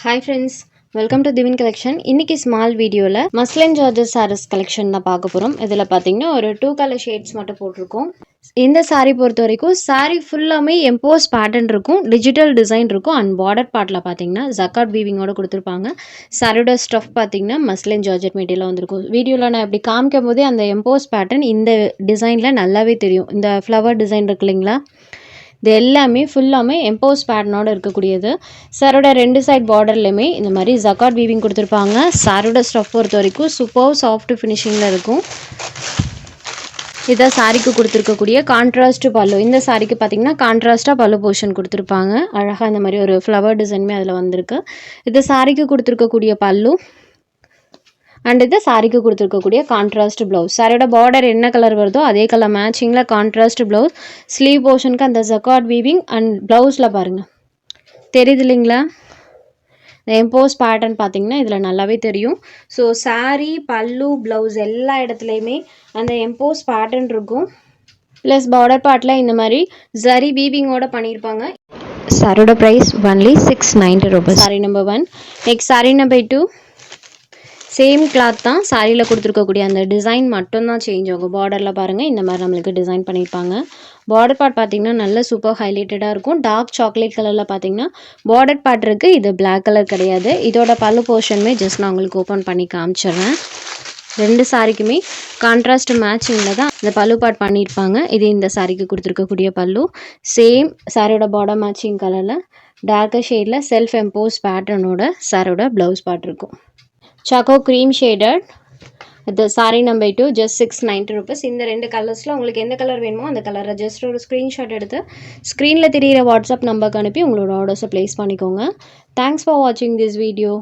Hi friends, welcome to Divin Collection. இன்னைக்கு small வீடியோவில் muslin Georges saris collection தான் பார்க்க போகிறோம். இதில் பார்த்தீங்கன்னா ஒரு 2 கலர் ஷேட்ஸ் மட்டும் போட்டிருக்கோம். இந்த சாரீ பொறுத்த வரைக்கும் சாரீ ஃபுல்லாமே எம்போஸ் பேட்டர்ன் இருக்கும், டிஜிட்டல் டிசைன் இருக்கும் அண்ட் பார்டர் பார்ட்டில் பார்த்தீங்கன்னா ஜக்கார்ட் வீவிங்கோட கொடுத்துருப்பாங்க. சாரியோட ஸ்டஃப் பார்த்தீங்கன்னா மஸ்லின் ஜார்ஜெட் மெட்டீரியல் வந்திருக்கும். வீடியோவில் நான் இப்படி காமிக்கும் போதே அந்த எம்போஸ் பேட்டர்ன் இந்த டிசைனில் நல்லாவே தெரியும். இந்த ஃப்ளவர் டிசைன் இருக்கு இல்லைங்களா, இது எல்லாமே ஃபுல்லாமே எம்போஸ் பேட்டர்னோட இருக்கக்கூடியது. சாரோட 2 சைட் பார்டர்லையுமே இந்த மாதிரி ஜக்கார்ட் வீவிங் கொடுத்துருப்பாங்க. சாரோட ஸ்டஃப் பொறுத்த வரைக்கும் சூப்பர் சாஃப்ட் ஃபினிஷிங்கில் இருக்கும். இதான் சாரிக்கு கொடுத்துருக்கக்கூடிய கான்ட்ராஸ்ட் பல்லு. இந்த சாரிக்கு பார்த்தீங்கன்னா கான்ட்ராஸ்ட்டாக பல்லு போர்ஷன் கொடுத்துருப்பாங்க. அழகாக இந்த மாதிரி ஒரு ஃப்ளவர் டிசைனுமே அதில் வந்திருக்கு. இது சாரிக்கு கொடுத்துருக்கக்கூடிய பல்லு அண்ட் இது சாரிக்கு கொடுத்துருக்கக்கூடிய கான்ட்ராஸ்ட் ப்ளவுஸ். சாரியோட பார்டர் என்ன கலர் வருதோ அதே கலர் மேட்சிங்கில் கான்ட்ராஸ்ட் ப்ளவுஸ். ஸ்லீவ் போர்ஷனுக்கு அந்த ஜக்கார்ட் வீவிங் அண்ட் ப்ளவுஸில் பாருங்கள் தெரியுது இல்லைங்களா, இந்த எம்போஸ் பேட்டர்ன் பார்த்தீங்கன்னா இதில் நல்லாவே தெரியும். ஸோ சாரீ பல்லு ப்ளவுஸ் எல்லா இடத்துலையுமே அந்த எம்போஸ் பேட்டர்ன் இருக்கும். ப்ளஸ் பார்டர் பார்ட்டில் இந்த மாதிரி ஜரி வீவிங்கோட பண்ணியிருப்பாங்க. சாரியோட price only 690 rupees. Sari number 1. Next sari number 2. Same cloth தான், சாரியில் கொடுத்துருக்கக்கூடிய அந்த டிசைன் மட்டும்தான் சேஞ்ச் ஆகும். பார்டரில் பாருங்கள் இந்த மாதிரி நம்மளுக்கு டிசைன் பண்ணியிருப்பாங்க. பார்டர் பார்ட் பார்த்திங்கன்னா நல்ல சூப்பர் ஹைலைட்டடாக இருக்கும். டார்க் சாக்லேட் கலரில் பார்த்திங்கன்னா பார்டர் பார்ட் இருக்குது, இது பிளாக் கலர் கிடையாது. இதோட பல்லு போர்ஷனுமே ஜஸ்ட் நான் உங்களுக்கு ஓப்பன் பண்ணி காமிச்சிடுறேன். 2 சாரிக்குமே கான்ட்ராஸ்ட் மேட்சிங்கில் தான் இந்த பல்லு பார்ட் பண்ணியிருப்பாங்க. இது இந்த சாரிக்கு கொடுத்துருக்கக்கூடிய பல்லு. சேம் சாரியோட பார்டர் மேட்சிங் கலரில் டார்க்கர் ஷேடில் செல்ஃப் எம்போஸ் பேட்டர்னோட சாரியோட ப்ளவுஸ் பார்ட் இருக்கும். Choco cream shaded. இது சாரி நம்பர் 2, ஜஸ்ட் 690 ரூபீஸ். இந்த 2 கலர்ஸில் உங்களுக்கு எந்த கலர் வேணுமோ அந்த கலரை ஜஸ்ட் ஒரு ஸ்க்ரீன்ஷாட் எடுத்து ஸ்க்ரீனில் தெரியிற வாட்ஸ்அப் நம்பருக்கு அனுப்பி உங்களோட ஆர்டர்ஸை ப்ளேஸ் பண்ணிக்கோங்க. தேங்க்ஸ் ஃபார் வாட்சிங் திஸ் வீடியோ.